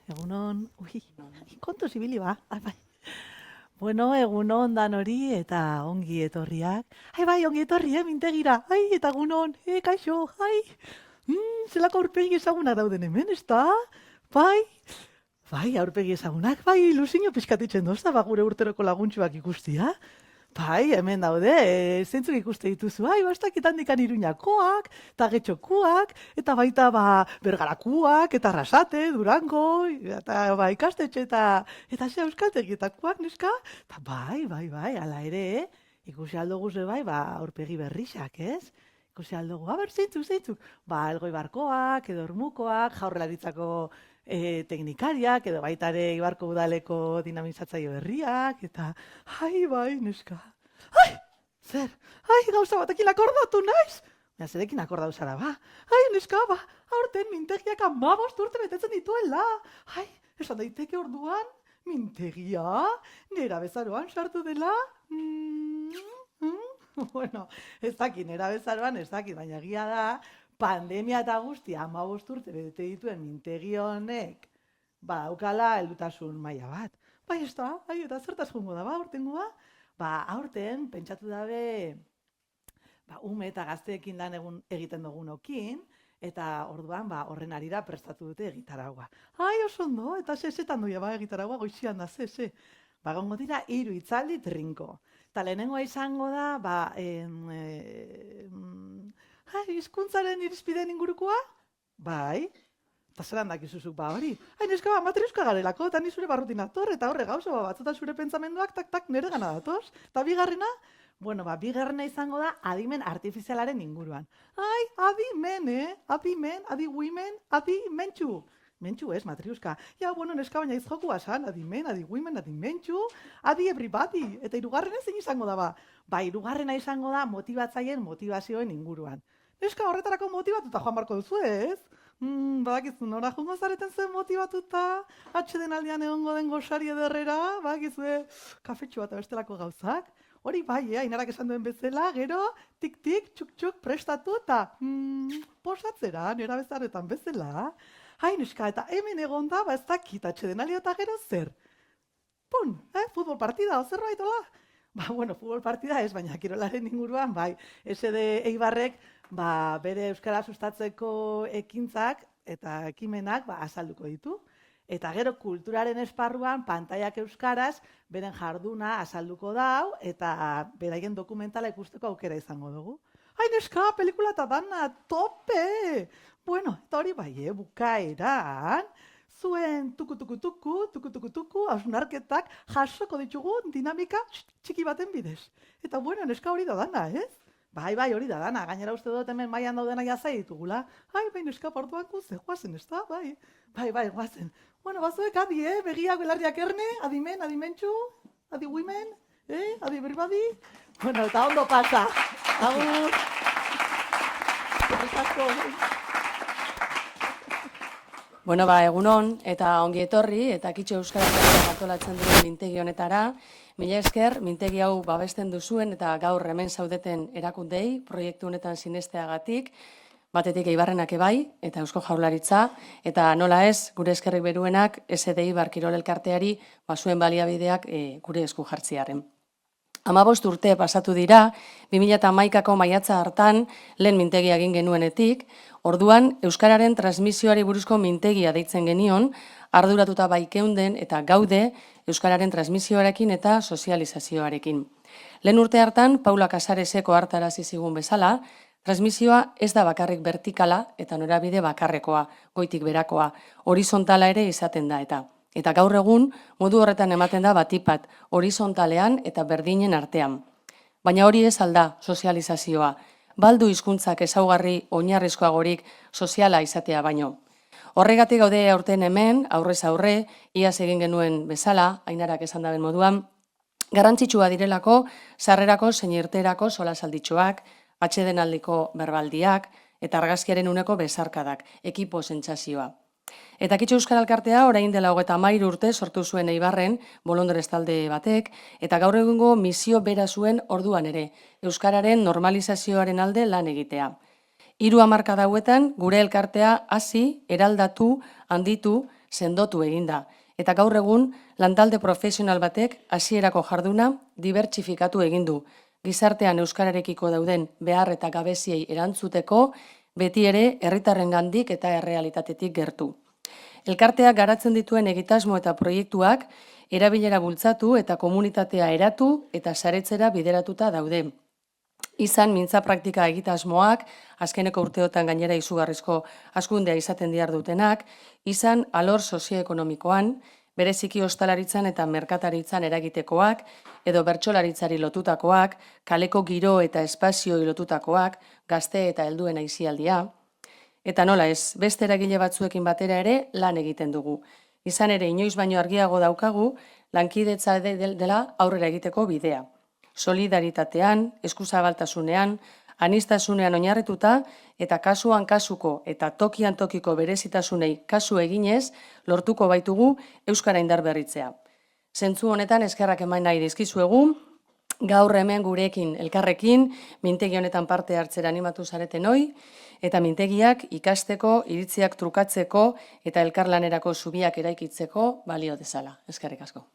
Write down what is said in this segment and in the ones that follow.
Egunon, kontu zibili ba, bai. Bueno, egunon dan hori eta ongi etorriak. Bai, ongi etorri, mintegira. Eta egunon, kaixo, zelako aurpegi ezagunak dauden hemen, ez da? Bai, aurpegi ezagunak, ilusio pizkatitzen dozta, gure urteroko laguntxuak ikustia. Hemen daude, zeintzuk ikuste dituzu, bastak handikan Iruñakoak, eta Getxokuak, eta baita Bergarakuak, eta Arrasate, Durango, eta ikastetxe, eta ze euskaltegietakoak, neska? Eta ala ere, ikusi aldogu ze aurpegi berrixak, ez? Ikusi aldogu, zeintzuk, Elgoibarkoak, edo Ormukoak, Jaurlaritzako teknikariak, edo baita ere Ibarko udaleko dinamizatzaile berriak, eta neska. Zer, gauza batekin akordatu naiz? Zerekin akordatu zara, neska, aurten mintegiak 15 urte betetzen dituela. Esan daiteke orduan, mintegia, nera bezaroan sartu dela? Bueno, ez dakit, nera bezaroan ez dakit, baina egia da, pandemia eta guztia 15 urte bete dituen mintegi honek daukala heldutasun maila bat. Ez da, eta zertaz jongo da, aurtengoa? Aurten, pentsatu dabe, ume eta gazteekin lan egiten dugunokin, eta orduan horren arira prestatu dute egitaragua. Oso ondo, eta zetan doia egitaragua, goizian da, ze. Gongo dira, 3 hitzaldi trinko. Eta lehenengoa izango da, hizkuntzaren irizpideen ingurukoa? Eta zelan dakizuzuk hori? Neska, matriuska garelako, eta ni zure barrutin ator, eta horre gauza, batzutan zure pentsamenduak tak nire gana datoz. Eta bigarrena? Bueno, bigarrena izango da adimen artifizialaren inguruan. Adimen, adiwimen, adimentxu. Mentxu ez, matriuska. Bueno, neska, baina izjoku basan, adimen, adiwimen, adimentxu, adi everybody. Eta hirugarrena zein izango da hirugarrena izango da motibatzaileen motivazioen inguruan. Neska, horretarako motibatuta joan barko duzu ez? Badakizu, nora jungo zareten zuen motibatuta, atxeden aldean egongo den gosari ederrera, badakizu, kafetxu bat bestelako gauzak. Hori Ainarak esan duen bezala, gero, tik-tik, txuk-txuk, prestatu eta posatzera, nera bezaretan bezala. Neska, eta hemen egon da, ez dakit atxeden aldean eta gero zer. Futbol partida, zerbait hola? Bueno, futbol partida ez, baina kirolaren inguruan, SD Eibarrek, bere euskara sustatzeko ekintzak eta ekimenak azalduko ditu. Eta gero kulturaren esparruan pantaiak euskaraz beren jarduna azalduko dau eta beraien dokumentala ikusteko aukera izango dugu. Neska, pelikula eta dana, tope! Bueno, eta hori bukaeran, zuen tuku, hausnarketak jasoko ditugu dinamika txiki baten bidez. Eta bueno, neska hori da dana, ez? Hori da dana, gainera uste dut hemen mailan daudena jazai ditugula. Neska, portuan guze, guazen, ez da? Guazen. Bueno, bazuek adi, begiak belarriak erne, adimen, adimentxu, adiwimen, adi everybody. Bueno, eta ondo pasa. Agur. Bueno, egunon, eta ongi etorri, eta kitxo euskaraz antolatzen duen mintegi honetara. Mila esker, mintegi hau babesten duzuen eta gaur hemen zaudeten erakundei, proiektu honetan sinesteagatik, batetik Eibarrenak ebai, eta Eusko Jaurlaritza, eta nola ez, gure eskerrik beruenak, SDI Kirol Elkarteari, zuen baliabideak gure esku jartziaren. 15 urte pasatu dira, 2011ko maiatza hartan lehen mintegia egin genuenetik, orduan Euskararen transmisioari buruzko mintegia deitzen genion, arduratuta baikeunden eta gaude Euskararen transmisioarekin eta sozializazioarekin. Lehen urte hartan, Paula Casareseko hartarazi zigun bezala, transmisioa ez da bakarrik vertikala eta norabide bakarrekoa, goitik berakoa, horizontala ere izaten da eta. Eta gaur egun, modu horretan ematen da batipat, horizontalean eta berdinen artean. Baina hori ez alda sozializazioa, baldu hizkuntzak ezaugarri oinarrizkoagorik soziala izatea baino. Horregatik gaude aurten hemen, aurrez aurre, iaz egin genuen bezala, Ainarak esan daben moduan, garrantzitsua direlako, sarrerako zein irterako solasalditxoak, atsedenaldiko berbaldiak eta argazkiaren uneko bezarkadak, ekipo sentsazioa. Eta Kitxo Euskal Elkartea orain dela 33 urte sortu zuen Eibarren, Bolondres talde batek, eta gaur egungo misio bera zuen orduan ere, Euskararen normalizazioaren alde lan egitea. 3 hamarkada hauetan gure elkartea hasi, eraldatu, handitu, sendotu eginda. Eta gaur egun, lantalde profesional batek hasierako jarduna dibertsifikatu egin du. Gizartean euskararekiko dauden behar eta gabeziei erantzuteko, beti ere herritarrengandik eta errealitatetik gertu. Elkarteak garatzen dituen egitasmo eta proiektuak erabilera bultzatu eta komunitatea eratu eta saretzera bideratuta daude. Izan mintza praktika egitasmoak, azkeneko urteotan gainera izugarrizko hazkundea izaten dihar dutenak, izan alor sozioekonomikoan, bereziki ostalaritzan eta merkataritzan eragitekoak, edo bertsolaritzari lotutakoak, kaleko giro eta espazioi lotutakoak, gazte eta helduen aisialdia. Eta nola ez, beste eragile batzuekin batera ere lan egiten dugu. Izan ere, inoiz baino argiago daukagu, lankidetza dela aurrera egiteko bidea. Solidaritatean, eskuzabaltasunean, aniztasunean oinarrituta eta kasuan kasuko eta tokian tokiko berezitasunei kasu eginez lortuko baitugu euskara indarberritzea. Zentzu honetan eskerrak eman nahi dizkizuegu, gaur hemen gurekin elkarrekin, mintegi honetan parte hartzera animatu zareten hoi, eta mintegiak ikasteko, iritziak trukatzeko eta elkarlanerako zubiak eraikitzeko balio dezala. Eskerrik asko.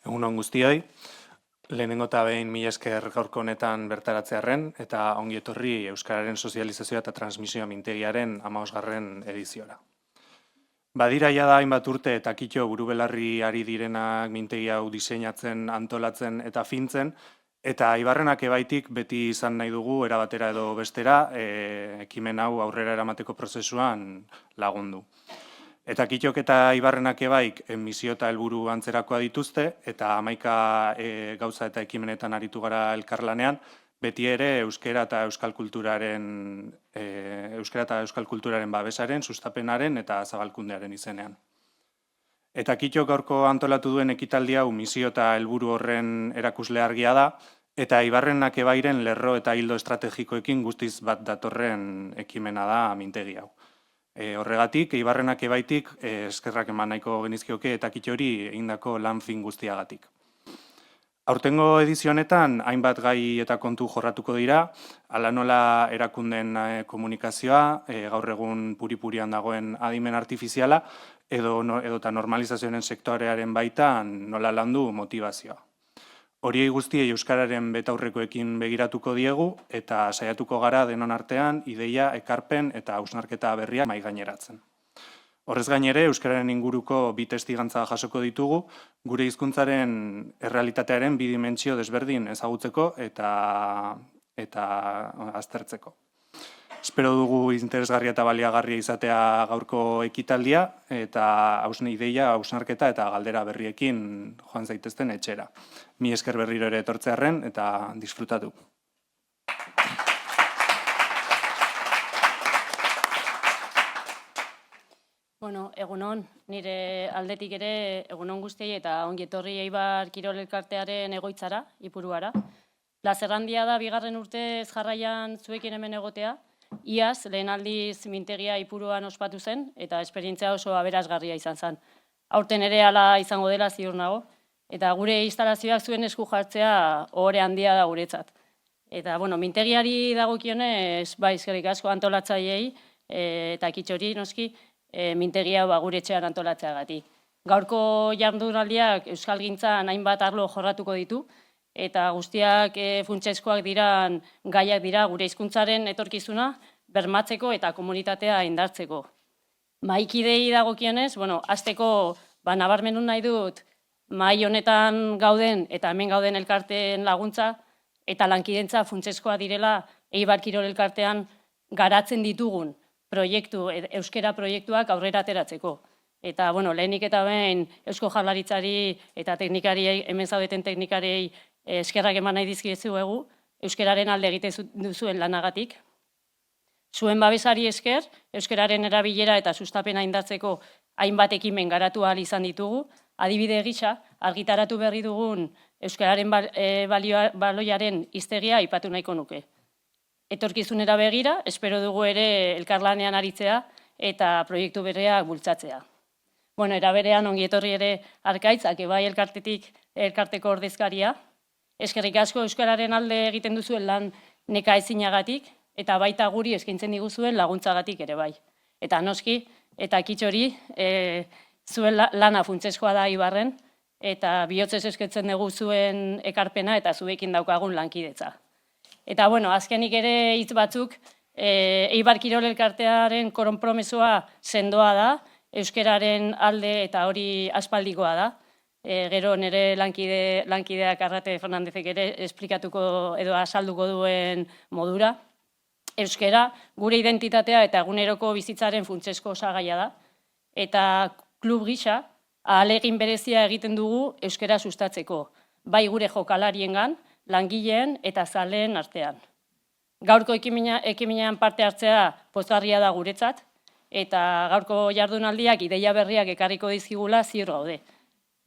Egunon guztioi, lehenengo eta behin mila esker gaurko honetan bertaratzearren eta ongi etorri Euskararen sozializazioa eta transmisioa mintegiaren 15. ediziora. Badira jada hainbat urte eta kitxo burubelarri ari direnak mintegi hau diseinatzen, antolatzen eta fintzen, eta Ibarrenak ebaitik beti izan nahi dugu erabatera edo bestera ekimen hau aurrera eramateko prozesuan lagundu. Eta kitxok eta Ibarrenak ebaik misio eta helburu antzerakoa dituzte, eta 11 gauza eta ekimenetan aritu gara elkarlanean, beti ere euskara eta euskal kulturaren babesaren, sustapenaren eta zabalkundearen izenean. Eta kitxok gaurko antolatu duen ekitaldi hau misio eta helburu horren erakusle argia da, eta Ibarrenak ebairen lerro eta hildo estrategikoekin guztiz bat datorren ekimena da mintegi hau. Horregatik, Ibarrenak ebaitik eskerrak eman nahiko genizkioke eta kitxori egindako lan fin guztiagatik. Aurtengo edizionetan, hainbat gai eta kontu jorratuko dira, hala nola erakunden komunikazioa, gaur egun puri-purian dagoen adimen artifiziala, edota normalizazioaren sektorearen baitan nola landu motivazioa. Horiei guztiei euskararen betaurrekoekin begiratuko diegu eta saiatuko gara denon artean ideia, ekarpen eta hausnarketa berriak mahaigaineratzen. Horrez gainere, euskararen inguruko bi testigantza jasoko ditugu, gure hizkuntzaren errealitatearen bi dimentsio desberdin ezagutzeko eta aztertzeko. Espero dugu interesgarria eta baliagarria izatea gaurko ekitaldia eta ideia, hausnarketa eta galdera berriekin joan zaitezten etxera. Mi esker berriro ere etortzearren eta disfrutatu. Bueno, egunon, nire aldetik ere egunon guztiei eta ongi etorri Eibar Kirol Elkartearen egoitzara, Ipuruara. Plazer handia da bigarren urtez jarraian zuekin hemen egotea. Iaz, lehen aldiz mintegia Ipuruan ospatu zen eta esperientzia oso aberasgarria izan zen. Aurten ere hala izango dela ziur nago. Eta gure instalazioak zuen esku jartzea ohore handia da guretzat. Eta, bueno, mintegiari dagokionez, eskerrik asko antolatzaileei eta kitxori noski, mintegia gure etxean antolatzeagatik. Gaurko jardunaldiak euskalgintzan hainbat arlo jorratuko ditu, eta guztiak funtsezkoak diran gaiak dira gure hizkuntzaren etorkizuna bermatzeko eta komunitatea indartzeko. Mahaikidei dagokionez, hasteko nabarmendu nahi dut mahai honetan gauden eta hemen gauden elkarteen laguntza eta lankidentza funtsezkoa direla Eibar Kirol Elkartean garatzen ditugun euskera proiektuak aurrera ateratzeko. Eta, lehenik eta behin Eusko Jaurlaritzari eta teknikariei, hemen zaudeten teknikariei eskerrak eman nahi dizkizuegu, euskararen alde egite duzuen lanagatik. Zuen babesari esker, euskararen erabilera eta sustapena indartzeko hainbat ekimen garatu ahal izan ditugu, adibide gisa, argitaratu berri dugun euskararen baloiaren hiztegia aipatu nahiko nuke. Etorkizunera begira, espero dugu ere elkarlanean aritzea eta proiektu berriak bultzatzea. Era berean ongi etorri ere Arkaitzak bai elkarteko ordezkaria, Eskerrik asko euskararen alde egiten duzuen lan nekaezinagatik eta baita guri eskaintzen diguzuen laguntzagatik ere bai. Eta noski, eta kitxori, zuen lana funtsezkoa da Eibarren, eta bihotzez eskertzen dugu zuen ekarpena eta zuekin daukagun lankidetza. Eta, bueno, azkenik ere hitz batzuk, Eibar Kirol Elkartearen konpromisoa sendoa da, euskararen alde eta hori aspaldikoa da. Gero nire lankideak Arrate Fernandezek ere esplikatuko edo azalduko duen modura. Euskara gure identitatea eta eguneroko bizitzaren funtsezko osagaia da. Eta klub gisa, ahalegin berezia egiten dugu euskara sustatzeko, bai gure jokalariengan, langileen eta zaleen artean. Gaurko ekimenean parte hartzea pozgarria da guretzat, eta gaurko jardunaldiak ideia berriak ekarriko dizkigula ziur gaude.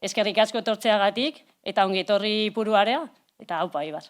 Eskerrik asko etortzeagatik eta ongi etorri Ipuruara eta aupa Eibar.